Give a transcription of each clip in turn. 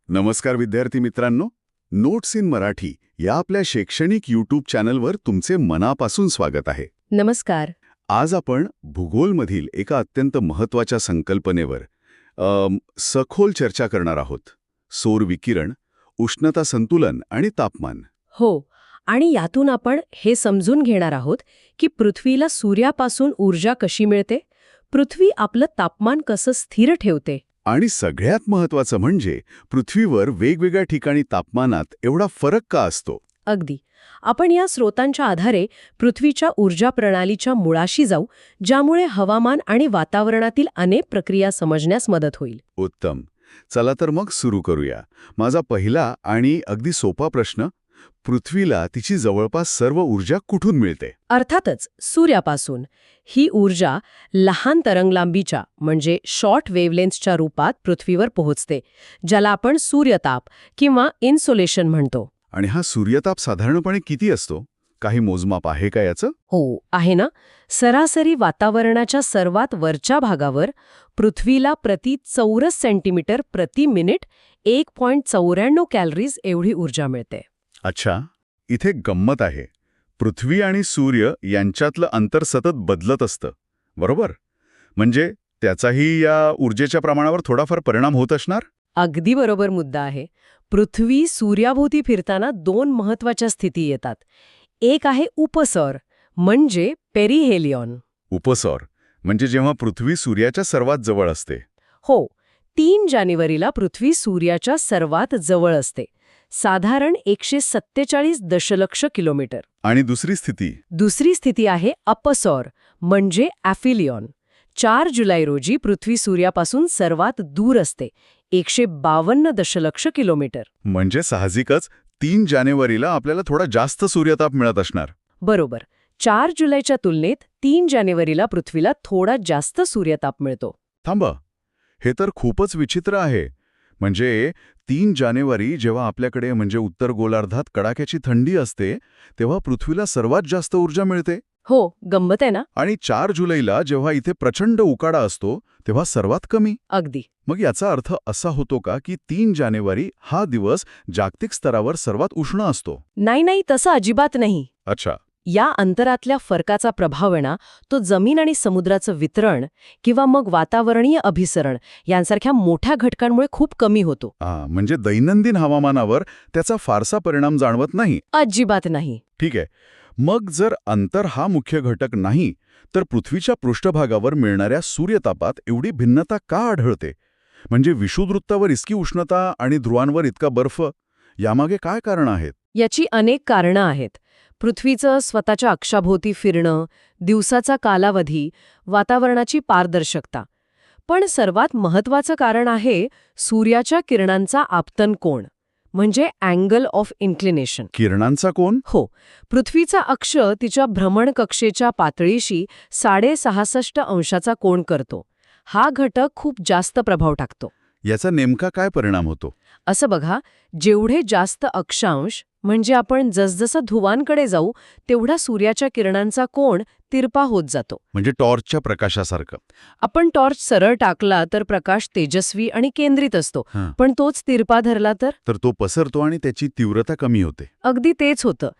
नमस्कार विद्यार्थी मित्रांनो, नोट्स इन मराठी या आपल्या शैक्षणिक यूट्यूब चॅनलवर तुमचे मनापासून स्वागत आहे. नमस्कार. आज आपण भूगोलमधील एका अत्यंत महत्त्वाच्या संकल्पनेवर सखोल चर्चा करणार आहोत. सौर विकिरण, उष्णता संतुलन आणि तापमान. हो, आणि यातून आपण हे समजून घेणार आहोत की पृथ्वीला सूर्यापासून ऊर्जा कशी मिळते, पृथ्वी आपलं तापमान कसं स्थिर ठेवते. आणि सगळ्यात महत्त्वाचं म्हणजे पृथ्वीवर वेगवेगळ्या ठिकाणी तापमानात एवढा फरक का असतो. अगदी. आपण या स्रोतांच्या आधारे पृथ्वीच्या ऊर्जा प्रणालीच्या मुळाशी जाऊ, ज्यामुळे हवामान आणि वातावरणातील अनेक प्रक्रिया समजण्यास मदत होईल. उत्तम. चला तर मग सुरू करूया. माझा पहिला आणि अगदी सोपा प्रश्न, पृथ्वीला तिची जवळपास सर्व ऊर्जा कुठून मिळते? अर्थातच सूर्यापासून. ही ऊर्जा लहान तरंगलांबीच्या म्हणजे शॉर्ट वेव्हलेन्थच्या रूपात पृथ्वीवर पोहोचते, ज्याला आपण सूर्यताप किंवा इन्सोलेशन म्हणतो. आणि हा सूर्यताप साधारणपणे किती असतो? काही मोजमाप आहे का याचं? हो, आहे ना. सरासरी वातावरणाच्या सर्वात वरच्या भागावर पृथ्वीला प्रति चौरस सेंटीमीटर प्रति मिनिट 1.94 कॅलरीज एवढी ऊर्जा मिळते. अच्छा, इथे गंमत आहे. पृथ्वी आणि सूर्य यांच्यातलं अंतर सतत बदलत असतं, बरोबर? म्हणजे त्याचाही या ऊर्जेच्या प्रमाणावर थोडाफार परिणाम होत असणार? अगदी बरोबर मुद्दा आहे. पृथ्वी सूर्याभोवती फिरताना दोन महत्वाच्या स्थिती येतात. एक आहे उपसौर म्हणजे पेरिहेलियॉन. उपसौर म्हणजे जेव्हा पृथ्वी सूर्याच्या सर्वात जवळ असते. हो, 3 जानेवारीला पृथ्वी सूर्याच्या सर्वात जवळ असते, साधारण 147 दशलक्ष किलोमीटर. आणि दुसरी स्थिती आहे अपसौर म्हणजे ॲफिलियॉन. 4 जुलै रोजी पृथ्वी सूर्यापासून सर्वात दूर असते, 152 दशलक्ष किलोमीटर. म्हणजे साहजिकच 3 जानेवारीला आपल्याला थोडा जास्त सूर्यताप मिळत असणार. बरोबर. 4 जुलैच्या तुलनेत 3 जानेवारीला पृथ्वीला थोडा जास्त सूर्यताप मिळतो. थांबा, हे तर खूपच विचित्र आहे. म्हणजे 3 जानेवारी जेव्हा आपल्याकडे म्हणजे उत्तर गोलार्धात कडाक्याची थंडी असते, तेव्हा पृथ्वीला सर्वात जास्त ऊर्जा मिळते. हो, गंमत आहे ना. आणि 4 जुलैला जेव्हा इथे प्रचंड उकाडा असतो, तेव्हा सर्वात कमी. अगदी. मग याचा अर्थ असा होतो का की 3 जानेवारी हा दिवस जागतिक स्तरावर सर्वात उष्ण असतो? नाही, तसं अजिबात नाही. अच्छा. या अंतरातल्या फरकाचा प्रभाव आहे ना, तो जमीन आणि समुद्राचं वितरण किंवा मग वातावरणीय अभिसरण यांसारख्या मोठ्या घटकांमुळे खूप कमी होतो. म्हणजे दैनंदिन हवामानावर त्याचा फारसा परिणाम जाणवत नाही? अजिबात नाही. ठीक आहे. मग जर अंतर हा मुख्य घटक नाही, तर पृथ्वीच्या पृष्ठभागावर मिळणाऱ्या सूर्यतापात एवढी भिन्नता का आढळते? म्हणजे विषुववृत्तावर इतकी उष्णता आणि ध्रुवांवर इतका बर्फ, यामागे काय कारणं आहेत? याची अनेक कारणं आहेत. पृथ्वीचं स्वतःच्या अक्षाभोवती फिरणं, दिवसाचा कालावधी, वातावरणाची पारदर्शकता. पण सर्वात महत्त्वाचं कारण आहे सूर्याच्या किरणांचा आपतन कोन, म्हणजे अँगल ऑफ इन्क्लिनेशन. किरणांचा कोन? हो. पृथ्वीचा अक्ष तिच्या भ्रमणकक्षेच्या पातळीशी 66.5 अंशाचा कोन करतो. हा घटक खूप जास्त प्रभाव टाकतो. याचा नेमका काय परिणाम होतो? असं बघा, जेवढे जास्त अक्षांश म्हणजे आपण जसजसं ध्रुवांकडे जाऊ, तेवढा सूर्याच्या किरणांचा कोन तिरपा होत जातो. म्हणजे टॉर्चच्या प्रकाशासारखं. आपण टॉर्च सरळ टाकला तर प्रकाश तेजस्वी आणि केंद्रित असतो, पण तोच तिरपा धरला तर तो पसरतो आणि त्याची तीव्रता कमी होते. अगदी तेच होतं.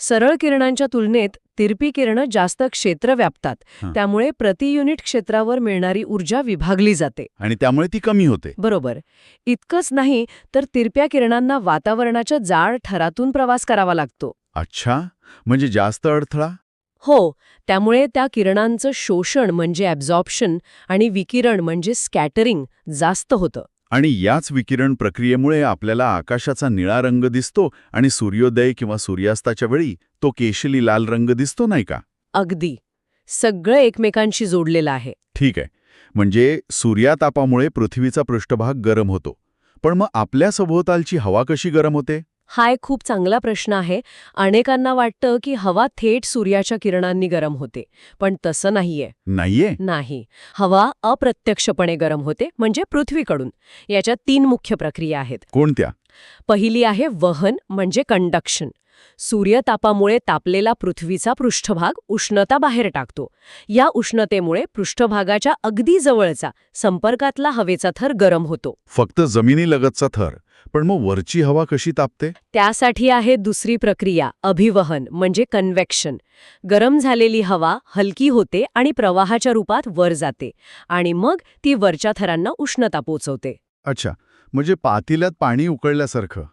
सरळ किरणांच्या तुलनेत तिरपी किरणं जास्त क्षेत्र व्यापतात, त्यामुळे प्रति युनिट क्षेत्रावर मिळणारी ऊर्जा विभागली जाते. आणि त्यामुळे ती कमी होते. बरोबर. इतकंच नाही तर तिरप्या किरणांना वातावरणाच्या जाड थरातून प्रवास करावा लागतो. अच्छा, म्हणजे जास्त अडथळा? हो, त्यामुळे त्या किरणांचं शोषण म्हणजे ॲब्झॉर्प्शन आणि विकिरण म्हणजे स्कॅटरिंग जास्त होतं. आणि याच विकिरण प्रक्रियेमुळे आपल्याला आकाशाचा निळा रंग दिसतो आणि सूर्योदय किंवा सूर्यास्ताच्या वेळी तो केशरी लाल रंग दिसतो, नाही का? अगदी. सगळं एकमेकांशी जोडलेलं आहे. ठीक आहे. म्हणजे सूर्यातापामुळे पृथ्वीचा पृष्ठभाग गरम होतो. पण मग आपल्या सभोवतालची हवा कशी गरम होते? हा एक खूप चांगला प्रश्न आहे. अनेकांना वाटतं की हवा थेट सूर्याच्या किरणांनी गरम होते, पण तसं नाहीये. नाही. हवा अप्रत्यक्षपणे गरम होते, म्हणजे पृथ्वीकडून. याच्यात 3 मुख्य प्रक्रिया आहेत. कोणत्या? पहिली आहे वहन म्हणजे कंडक्शन. सूर्यतापामुळे तापलेला पृथ्वीचा पृष्ठभाग उष्णता बाहेर टाकतो. या उष्णतेमुळे पृष्ठभागाच्या अगदी जवळचा संपर्कातला हवेचा थर गरम होतो. फक्त जमिनीलगतचा थर पण मग वरची हवा कशी तापते? त्यासाठी आहे दुसरी प्रक्रिया, अभिवहन म्हणजे कन्व्हेक्शन. गरम झालेली हवा हलकी होते आणि प्रवाहाच्या रूपात वर जाते आणि मग ती वरच्या थरांना उष्णता पोचवते. अच्छा, म्हणजे पातेल्यात पाणी उकळल्यासारखं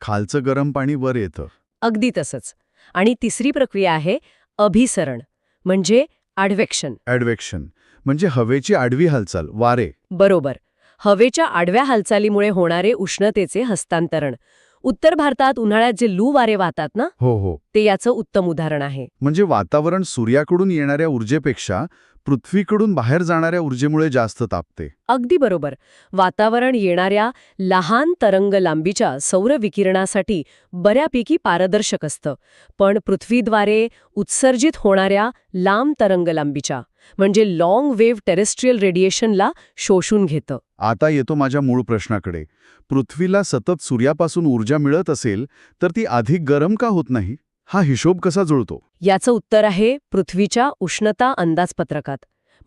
खालचं गरम पाणी वर येतं. अगदी तसंच. आणि तिसरी प्रक्रिया आहे अभिसरण म्हणजे ॲडव्हेक्शन. ॲडव्हेक्शन म्हणजे हवेची आडवी हालचाल, वारे. बरोबर. हवेच्या आडव्या हालचालीमुळे होणारे उष्णतेचे हस्तांतरण. उत्तर भारतात उन्हाळ्यात जे लू वारे वाहतात ना, हो हो. ते याचं उत्तम उदाहरण आहे. म्हणजे वातावरण सूर्याकडून येणाऱ्या ऊर्जेपेक्षा पृथ्वीकडून बाहेर जाणाऱ्या ऊर्जेमुळे जास्त तापते. अगदी बरोबर. वातावरण येणाऱ्या लहान तरंग लांबीच्या सौर विकिरणासाठी बऱ्यापैकी पारदर्शक असतं, पण पृथ्वीद्वारे उत्सर्जित होणाऱ्या लांब तरंग लांबीच्या म्हणजे लॉंग वेव्ह टेरेस्ट्रियल रेडिएशनला शोषून घेतं. आता येतो माझ्या मूळ प्रश्नाकडे. पृथ्वीला सतत सूर्यापासून ऊर्जा मिळत असेल तर ती अधिक गरम का होत नाही? हा हिशोब कसा जुळतो? याचं उत्तर आहे पृथ्वीच्या उष्णता अंदाजपत्रकात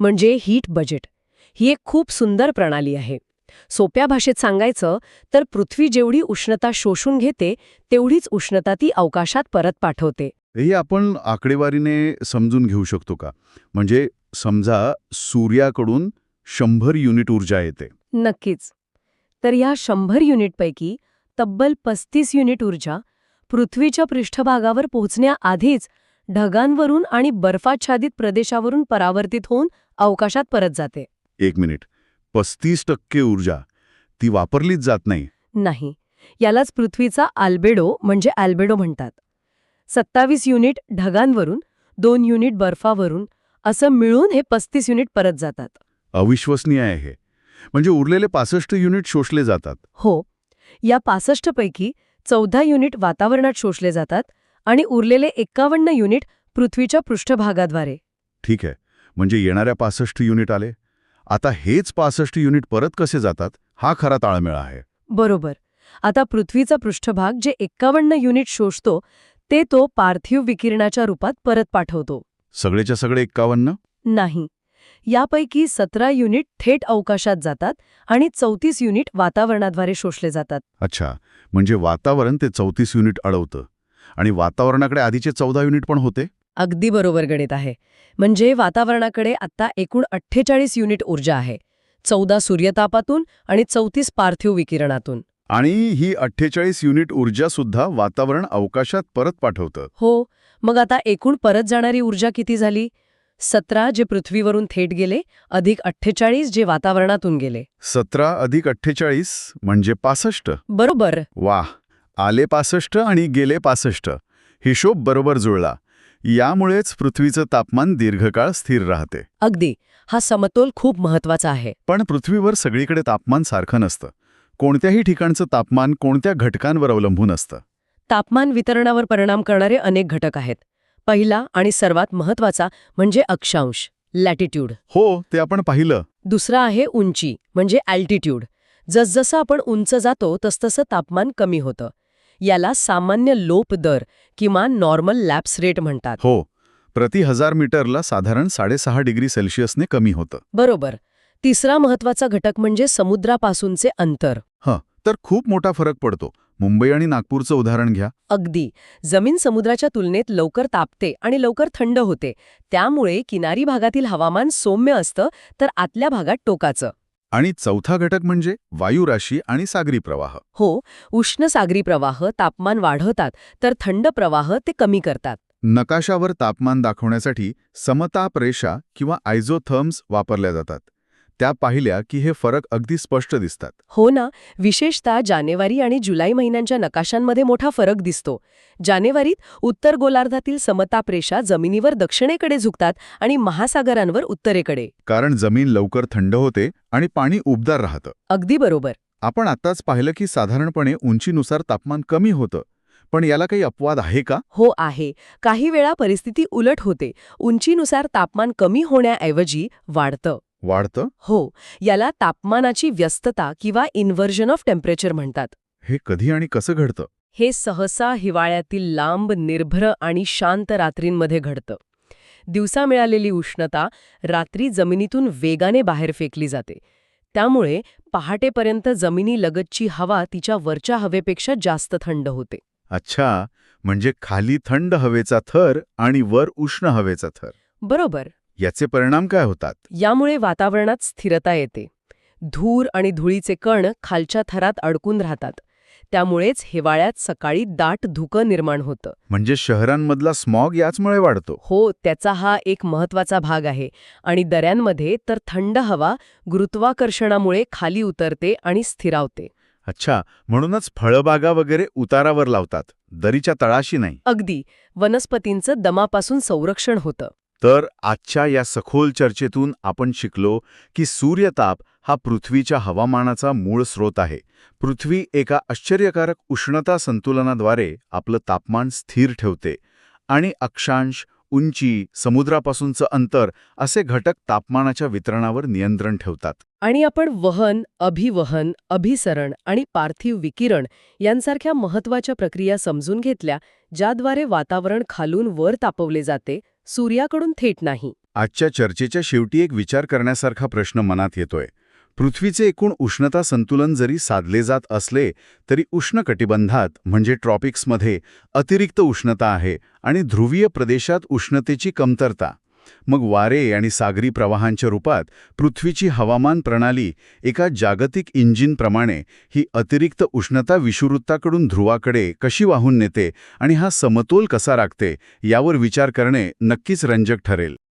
म्हणजे हीट बजेट. ही एक खूप सुंदर प्रणाली आहे. सोप्या भाषेत सांगायचं तर पृथ्वी जेवढी उष्णता शोषून घेते तेवढीच उष्णता ती अवकाशात परत पाठवते. हे आपण आकडेवारीने समजून घेऊ शकतो का? म्हणजे समजा सूर्याकडून 100 युनिट ऊर्जा येते. नक्कीच. तर ह्या 100 युनिटपैकी तब्बल 35 युनिट ऊर्जा पृथ्वीच्या पृष्ठभागावर पोहोचण्याआधीच ढगांवरून आणि बर्फाच्छादित प्रदेशावरून परावर्तित होऊन अवकाशात परत जाते. 1 मिनिट. 35% ऊर्जा ती वापरलीच जात नाही. नाही. यालाच पृथ्वीचा आल्बेडो म्हणजे अल्बेडो म्हणतात. 27 युनिट ढगांवरून, 2 युनिट बर्फावरून असं मिळून हे 35 युनिट परत जातात. अविश्वसनीय आहे हे. म्हणजे उरलेले 65 युनिट शोषले जातात. हो. या 65 पैकी 14 युनिट वातावरणात शोषले जातात आणि उरलेले 51 युनिट पृथ्वीच्या पृष्ठभागाद्वारे. ठीक आहे. म्हणजे येणाऱ्या 65 युनिट आले. आता हेच 65 युनिट परत कसे जातात हा खरा ताळमेळ आहे. बरोबर. आता पृथ्वीचा पृष्ठभाग जे 51 युनिट शोषतो ते तो पार्थिव विकिरणाच्या रूपात परत पाठवतो. सगळेच्या सगळे 51? नाही. यापैकी 17 युनिट थेट अवकाशात जातात आणि 34 युनिट वातावरणाद्वारे शोषले जातात. अच्छा, म्हणजे वातावरण ते 34 युनिट अडवतं आणि वातावरणाकडे आधीचे 14 युनिट पण होते. अगदी बरोबर गणित आहे. म्हणजे वातावरणाकडे आता एकूण 48 युनिट ऊर्जा आहे. 14 सूर्यतापातून आणि 34 पार्थिव विकिरणातून. आणि ही 48 युनिट ऊर्जा सुद्धा वातावरण अवकाशात परत पाठवतं. हो. मग आता एकूण परत जाणारी ऊर्जा किती झाली? 17 जे पृथ्वीवरून थेट गेले अधिक 48 जे वातावरणातून गेले. 17 अधिक 48 म्हणजे 65. बरोबर. वाह, आले 65 आणि गेले 65. हिशोब बरोबर जुळला. यामुळेच पृथ्वीचं तापमान दीर्घकाळ स्थिर राहते. अगदी. हा समतोल खूप महत्वाचा आहे. पण पृथ्वीवर सगळीकडे तापमान सारखं नसतं. कोणत्याही ठिकाणचं तापमान कोणत्या घटकांवर अवलंबून असतं. तापमान वितरणावर परिणाम करणारे अनेक घटक आहेत. पहिला आणि सर्वात महत्वाचा म्हणजे अक्षांश, लॅटिट्यूड. हो, ते आपण पाहिलं. दुसरा आहे उंची म्हणजे अल्टिट्यूड. जसजसं आपण उंच जातो तसतसं तापमान कमी होतं. याला सामान्य लोप दर किंवा नॉर्मल लॅप्स रेट म्हणतात. हो, प्रति 1000 मीटरला साधारण 6.5 डिग्री सेल्सिअसने कमी होतं. बरोबर. तिसरा महत्वाचा घटक म्हणजे समुद्रापासूनचे अंतर. तर खूप मोठा फरक पडतो. मुंबई आणि नागपूरचं उदाहरण घ्या. अगदी. जमीन समुद्राच्या तुलनेत लवकर तापते आणि लवकर थंड होते. त्यामुळे किनारी भागातील हवामान सौम्य असतं तर आतल्या भागात टोकाचं. आणि चौथा घटक म्हणजे वायुराशी आणि सागरी प्रवाह. हो, उष्ण सागरी प्रवाह तापमान वाढवतात तर थंड प्रवाह ते कमी करतात. नकाशावर तापमान दाखवण्यासाठी समताप रेषा किंवा आयझोथर्म्स वापरल्या जातात. त्या पाहिल्या की हे फरक अगदी स्पष्ट दिसतात. हो ना. विशेषतः जानेवारी आणि जुलै महिन्यांच्या नकाशांमध्ये मोठा फरक दिसतो. जानेवारीत उत्तर गोलार्धातील समताप रेषा जमिनीवर दक्षिणेकडे झुकतात आणि महासागरांवर उत्तरेकडे. कारण जमीन लवकर थंड होते आणि पाणी उबदार राहतं. अगदी बरोबर. आपण आत्ताच पाहिलं की साधारणपणे उंचीनुसार तापमान कमी होतं. पण याला काही अपवाद आहे का? हो आहे. काही वेळा परिस्थिती उलट होते. उंचीनुसार तापमान कमी होण्याऐवजी वाढतं. वाढतं? हो. याला तापमानाची व्यस्तता किंवा इन्व्हर्जन ऑफ टेम्परेचर म्हणतात. हे कधी आणि कसं घडतं? हे सहसा हिवाळ्यातील लांब, निर्भर आणि शांत रात्रींमध्ये घडतं. दिवसा मिळालेली उष्णता रात्री जमिनीतून वेगाने बाहेर फेकली जाते. त्यामुळे पहाटेपर्यंत जमिनीलगतची हवा तिच्या वरच्या हवेपेक्षा जास्त थंड होते. अच्छा, म्हणजे खाली थंड हवेचा थर आणि वर उष्ण हवेचा थर. बरोबर. याचे परिणाम काय होतात? यामुळे वातावरणात स्थिरता येते. धूर आणि धुळीचे कण खालच्या थरात अडकून राहतात. त्यामुळेच हिवाळ्यात सकाळी दाट धुकं निर्माण होतं. म्हणजे शहरांमधला स्मॉग याचमुळे वाढतो. हो, त्याचा हा एक महत्वाचा भाग आहे. आणि दऱ्यांमध्ये तर थंड हवा गुरुत्वाकर्षणामुळे खाली उतरते आणि स्थिरावते. अच्छा, म्हणूनच फळबागा वगैरे उतारावर लावतात, दरीच्या तळाशी नाही. अगदी. वनस्पतींचं दमापासून संरक्षण होतं. तर आजच्या या सखोल चर्चेतून आपण शिकलो की सूर्यताप हा पृथ्वीच्या हवामानाचा मूळ स्रोत आहे. पृथ्वी एका आश्चर्यकारक उष्णता संतुलनाद्वारे आपलं तापमान स्थिर ठेवते आणि अक्षांश, उंची, समुद्रापासूनचं अंतर असे घटक तापमानाच्या वितरणावर नियंत्रण ठेवतात. आणि आपण वहन, अभिवहन, अभिसरण आणि पार्थिव विकिरण यांसारख्या महत्वाच्या प्रक्रिया समजून घेतल्या, ज्याद्वारे वातावरण खालून वर तापवले जाते, सूर्याकडून थेट नाही. आजच्या चर्चेच्या शेवटी एक विचार करण्यासारखा प्रश्न मनात येतोय. पृथ्वीचे एकूण उष्णता संतुलन जरी साधले जात असले तरी उष्ण कटिबंधात म्हणजे ट्रॉपिक्समध्ये अतिरिक्त उष्णता आहे आणि ध्रुवीय प्रदेशात उष्णतेची कमतरता. मग वारे आणि सागरी प्रवाहांच्या रूपात पृथ्वीची हवामान प्रणाली एका जागतिक इंजिनप्रमाणे ही अतिरिक्त उष्णता विषुववृत्ताकडून ध्रुवाकडे कशी वाहून नेते आणि हा समतोल कसा राखते यावर विचार करणे नक्कीच रंजक ठरेल.